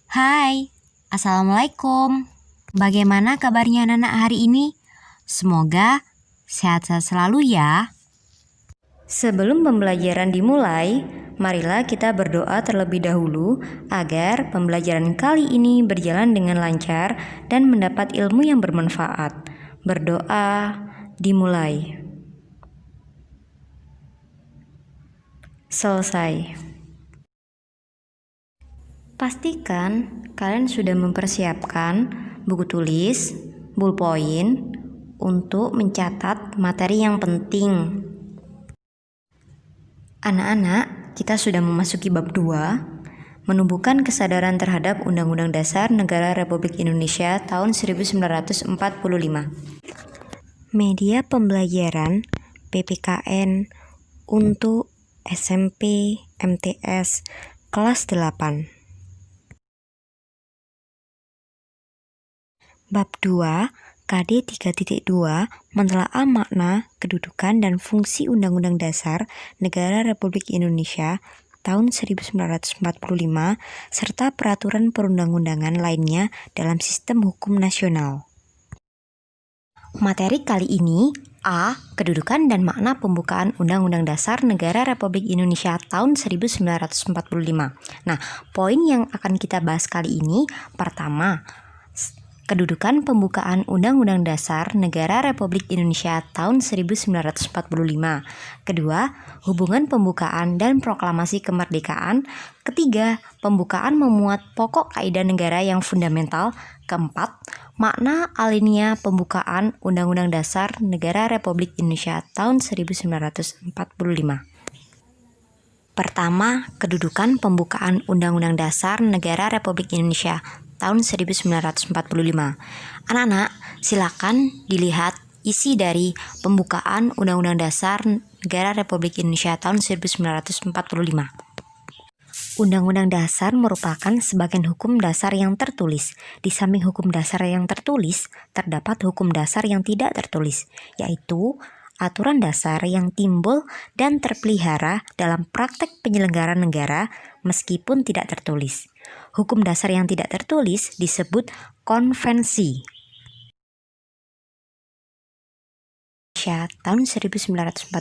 Hai, Assalamualaikum. Bagaimana kabarnya Nana hari ini? Semoga sehat-sehat selalu ya. Sebelum pembelajaran dimulai, marilah kita berdoa terlebih dahulu agar pembelajaran kali ini berjalan dengan lancar dan mendapat ilmu yang bermanfaat. Berdoa dimulai. Selesai. Pastikan kalian sudah mempersiapkan buku tulis, ballpoint untuk mencatat materi yang penting. Anak-anak, kita sudah memasuki bab 2, menumbuhkan kesadaran terhadap Undang-Undang Dasar Negara Republik Indonesia tahun 1945. Media pembelajaran PPKN untuk SMP MTS kelas 8. Bab 2 KD 3.2 menelaah makna, kedudukan, dan fungsi Undang-Undang Dasar Negara Republik Indonesia tahun 1945 serta peraturan perundang-undangan lainnya dalam sistem hukum nasional. Materi kali ini A. Kedudukan dan makna pembukaan Undang-Undang Dasar Negara Republik Indonesia tahun 1945. Nah, poin yang akan kita bahas kali ini pertama, kedudukan pembukaan Undang-Undang Dasar Negara Republik Indonesia tahun 1945. Kedua, hubungan pembukaan dan proklamasi kemerdekaan. Ketiga, pembukaan memuat pokok kaidah negara yang fundamental. Keempat, makna alinea pembukaan Undang-Undang Dasar Negara Republik Indonesia tahun 1945. Pertama, kedudukan pembukaan Undang-Undang Dasar Negara Republik Indonesia tahun 1945. Anak-anak, silakan dilihat isi dari pembukaan Undang-Undang Dasar Negara Republik Indonesia tahun 1945. Undang-Undang Dasar merupakan sebagian hukum dasar yang tertulis. Di samping hukum dasar yang tertulis, terdapat hukum dasar yang tidak tertulis, yaitu aturan dasar yang timbul dan terpelihara dalam praktek penyelenggaraan negara meskipun tidak tertulis. Hukum dasar yang tidak tertulis disebut konvensi. Tahun 1945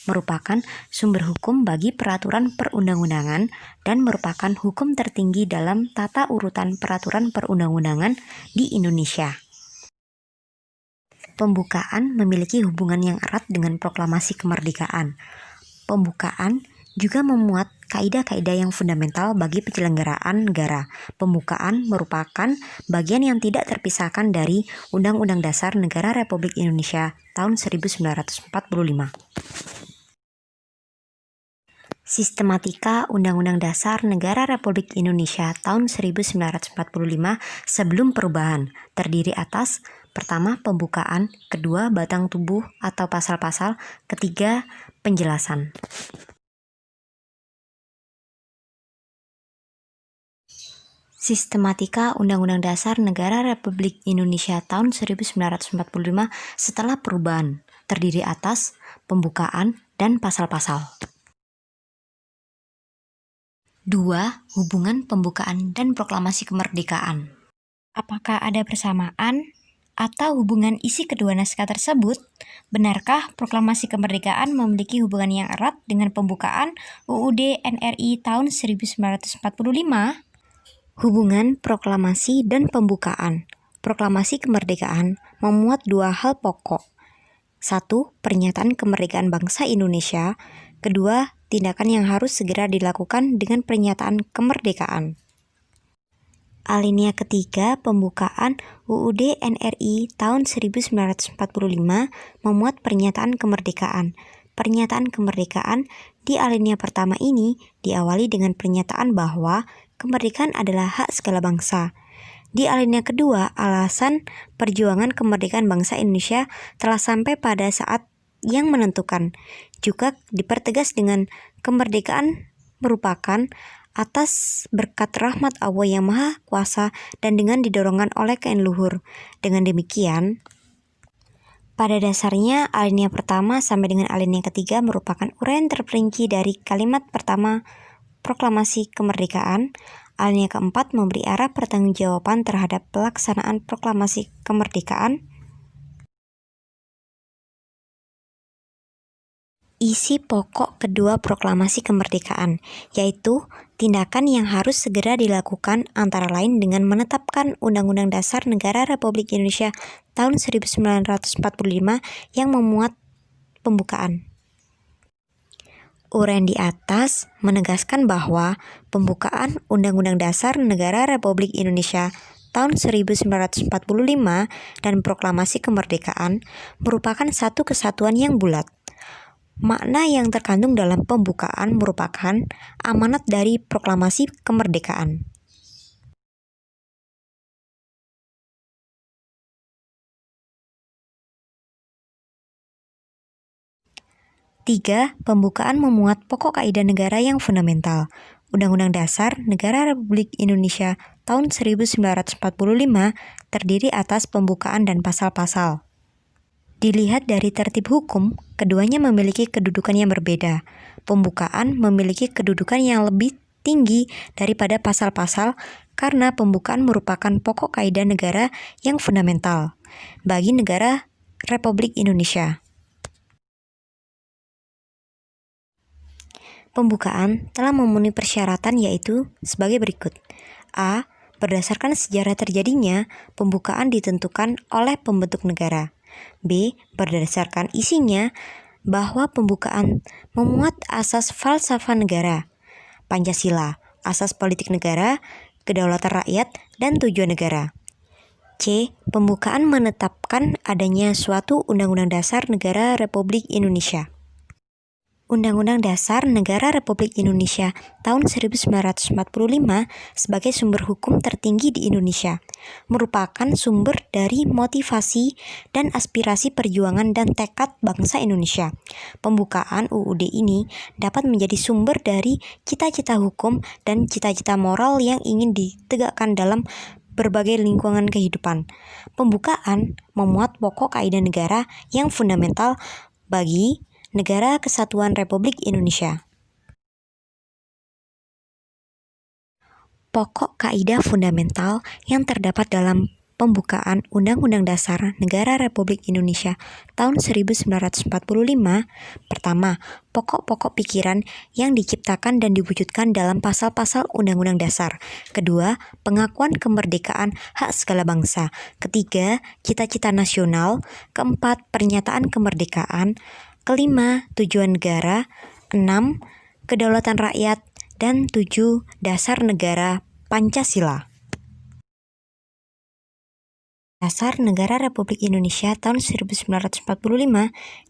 merupakan sumber hukum bagi peraturan perundang-undangan dan merupakan hukum tertinggi dalam tata urutan peraturan perundang-undangan di Indonesia. Pembukaan memiliki hubungan yang erat dengan proklamasi kemerdekaan. Pembukaan juga memuat kaidah-kaidah yang fundamental bagi penyelenggaraan negara. Pembukaan merupakan bagian yang tidak terpisahkan dari Undang-Undang Dasar Negara Republik Indonesia tahun 1945. Sistematika Undang-Undang Dasar Negara Republik Indonesia tahun 1945 sebelum perubahan terdiri atas: pertama, pembukaan; kedua, batang tubuh atau pasal-pasal; ketiga, penjelasan. Sistematika Undang-Undang Dasar Negara Republik Indonesia tahun 1945 setelah perubahan terdiri atas pembukaan dan pasal-pasal. 2. Hubungan pembukaan dan proklamasi kemerdekaan. Apakah ada persamaan atau hubungan isi kedua naskah tersebut? Benarkah proklamasi kemerdekaan memiliki hubungan yang erat dengan pembukaan UUD NRI tahun 1945? Hubungan proklamasi dan pembukaan. Proklamasi kemerdekaan memuat dua hal pokok. 1. Pernyataan kemerdekaan bangsa Indonesia. Kedua, tindakan yang harus segera dilakukan dengan pernyataan kemerdekaan. Alinea ketiga pembukaan UUD NRI tahun 1945 memuat pernyataan kemerdekaan. Pernyataan kemerdekaan di alinea pertama ini diawali dengan pernyataan bahwa kemerdekaan adalah hak segala bangsa. Di alinea kedua, alasan perjuangan kemerdekaan bangsa Indonesia telah sampai pada saat yang menentukan. Juga dipertegas dengan kemerdekaan merupakan atas berkat rahmat Allah yang Maha Kuasa dan dengan didorongkan oleh kehendak luhur. Dengan demikian, pada dasarnya alinea pertama sampai dengan alinea ketiga merupakan uraian terperinci dari kalimat pertama proklamasi kemerdekaan. Alinea keempat memberi arah pertanggungjawaban terhadap pelaksanaan proklamasi kemerdekaan. Isi pokok kedua proklamasi kemerdekaan, yaitu tindakan yang harus segera dilakukan antara lain dengan menetapkan Undang-Undang Dasar Negara Republik Indonesia tahun 1945 yang memuat pembukaan. Uraian di atas menegaskan bahwa pembukaan Undang-Undang Dasar Negara Republik Indonesia tahun 1945 dan proklamasi kemerdekaan merupakan satu kesatuan yang bulat. Makna yang terkandung dalam pembukaan merupakan amanat dari proklamasi kemerdekaan. Tiga, pembukaan memuat pokok kaidah negara yang fundamental. Undang-Undang Dasar Negara Republik Indonesia tahun 1945 terdiri atas pembukaan dan pasal-pasal. Dilihat dari tertib hukum, keduanya memiliki kedudukan yang berbeda. Pembukaan memiliki kedudukan yang lebih tinggi daripada pasal-pasal karena pembukaan merupakan pokok kaidah negara yang fundamental bagi negara Republik Indonesia. Pembukaan telah memenuhi persyaratan yaitu sebagai berikut. A. Berdasarkan sejarah terjadinya, pembukaan ditentukan oleh pembentuk negara. B. Berdasarkan isinya bahwa pembukaan memuat asas falsafah negara, Pancasila, asas politik negara, kedaulatan rakyat, dan tujuan negara. C. Pembukaan menetapkan adanya suatu Undang-Undang Dasar Negara Republik Indonesia. Undang-Undang Dasar Negara Republik Indonesia tahun 1945 sebagai sumber hukum tertinggi di Indonesia, merupakan sumber dari motivasi dan aspirasi perjuangan dan tekad bangsa Indonesia. Pembukaan UUD ini dapat menjadi sumber dari cita-cita hukum dan cita-cita moral yang ingin ditegakkan dalam berbagai lingkungan kehidupan. Pembukaan memuat pokok kaidah negara yang fundamental bagi Negara Kesatuan Republik Indonesia. Pokok kaidah fundamental yang terdapat dalam pembukaan Undang-Undang Dasar Negara Republik Indonesia tahun 1945. Pertama, pokok-pokok pikiran yang diciptakan dan diwujudkan dalam pasal-pasal Undang-Undang Dasar. Kedua, pengakuan kemerdekaan hak segala bangsa. Ketiga, cita-cita nasional. Keempat, pernyataan kemerdekaan. Kelima, tujuan negara. 6. Kedaulatan rakyat. Dan 7. Dasar negara Pancasila. Dasar Negara Republik Indonesia tahun 1945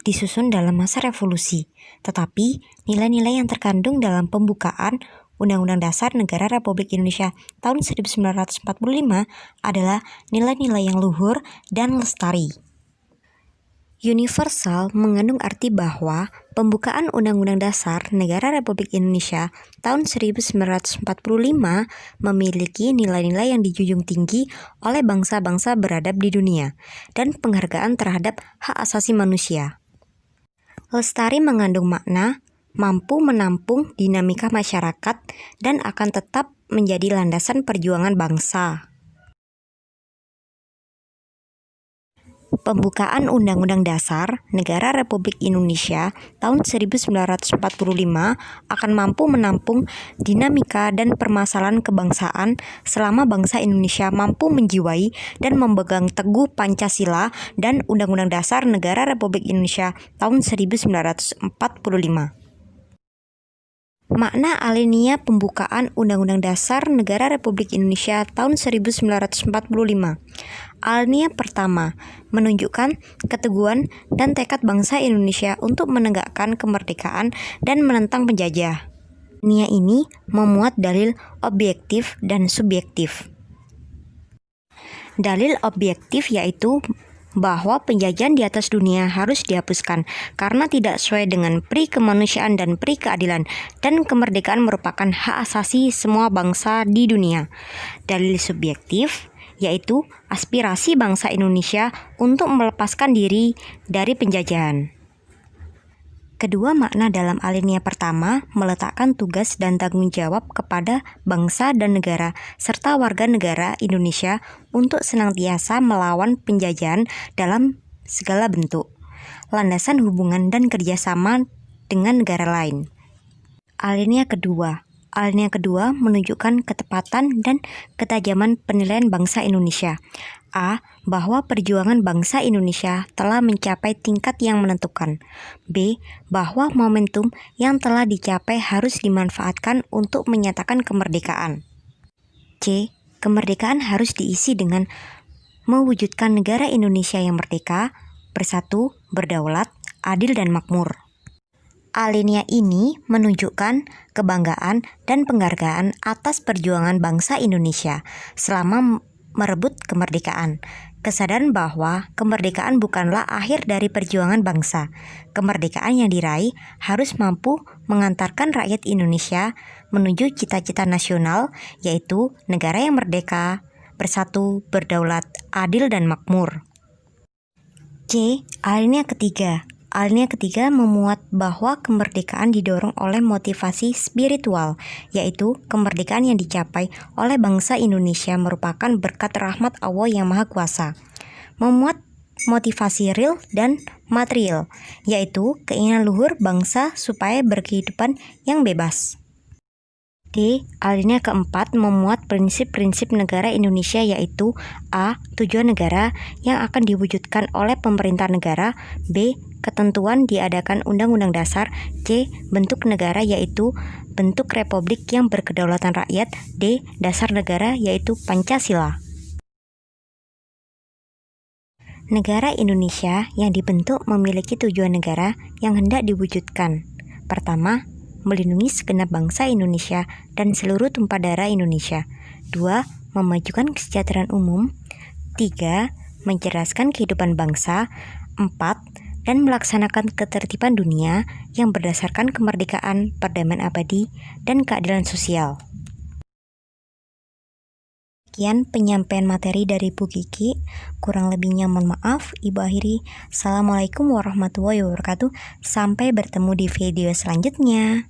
disusun dalam masa revolusi, tetapi nilai-nilai yang terkandung dalam pembukaan Undang-Undang Dasar Negara Republik Indonesia tahun 1945 adalah nilai-nilai yang luhur dan lestari. Universal mengandung arti bahwa pembukaan Undang-Undang Dasar Negara Republik Indonesia tahun 1945 memiliki nilai-nilai yang dijunjung tinggi oleh bangsa-bangsa beradab di dunia dan penghargaan terhadap hak asasi manusia. Lestari mengandung makna mampu menampung dinamika masyarakat dan akan tetap menjadi landasan perjuangan bangsa. Pembukaan Undang-Undang Dasar Negara Republik Indonesia tahun 1945 akan mampu menampung dinamika dan permasalahan kebangsaan selama bangsa Indonesia mampu menjiwai dan memegang teguh Pancasila dan Undang-Undang Dasar Negara Republik Indonesia tahun 1945. Makna alinea pembukaan Undang-Undang Dasar Negara Republik Indonesia tahun 1945. Alinea pertama menunjukkan keteguhan dan tekad bangsa Indonesia untuk menegakkan kemerdekaan dan menentang penjajah. Alinea ini memuat dalil objektif dan subjektif. Dalil objektif yaitu bahwa penjajahan di atas dunia harus dihapuskan karena tidak sesuai dengan pri kemanusiaan dan pri keadilan, dan kemerdekaan merupakan hak asasi semua bangsa di dunia. Dalil subjektif yaitu aspirasi bangsa Indonesia untuk melepaskan diri dari penjajahan. Kedua makna dalam alinea pertama meletakkan tugas dan tanggung jawab kepada bangsa dan negara serta warga negara Indonesia untuk senantiasa melawan penjajahan dalam segala bentuk, landasan hubungan dan kerjasama dengan negara lain. Alinea kedua menunjukkan ketepatan dan ketajaman penilaian bangsa Indonesia. A. Bahwa perjuangan bangsa Indonesia telah mencapai tingkat yang menentukan. B. Bahwa momentum yang telah dicapai harus dimanfaatkan untuk menyatakan kemerdekaan. C. Kemerdekaan harus diisi dengan mewujudkan negara Indonesia yang merdeka, bersatu, berdaulat, adil dan makmur. Alinea ini menunjukkan kebanggaan dan penghargaan atas perjuangan bangsa Indonesia selama merebut kemerdekaan. Kesadaran bahwa kemerdekaan bukanlah akhir dari perjuangan bangsa. Kemerdekaan yang diraih harus mampu mengantarkan rakyat Indonesia menuju cita-cita nasional, yaitu negara yang merdeka, bersatu, berdaulat, adil dan makmur. C. Alinea ketiga memuat bahwa kemerdekaan didorong oleh motivasi spiritual, yaitu kemerdekaan yang dicapai oleh bangsa Indonesia merupakan berkat rahmat Allah yang Maha Kuasa. Memuat motivasi real dan material, yaitu keinginan luhur bangsa supaya berkehidupan yang bebas. D. Alinea keempat memuat prinsip-prinsip negara Indonesia, yaitu A. Tujuan negara yang akan diwujudkan oleh pemerintah negara. B. Ketentuan diadakan Undang-Undang Dasar. C. Bentuk negara, yaitu bentuk republik yang berkedaulatan rakyat. D. Dasar negara, yaitu Pancasila. Negara Indonesia yang dibentuk memiliki tujuan negara yang hendak diwujudkan. Pertama, melindungi segenap bangsa Indonesia dan seluruh tumpah darah Indonesia. 2. Memajukan kesejahteraan umum. 3. Mencerdaskan kehidupan bangsa. 4. Dan melaksanakan ketertiban dunia yang berdasarkan kemerdekaan, perdamaian abadi, dan keadilan sosial. Sekian penyampaian materi dari Bu Kiki. Kurang lebihnya mohon maaf. Ibu akhiri. Assalamualaikum warahmatullahi wabarakatuh. Sampai bertemu di video selanjutnya.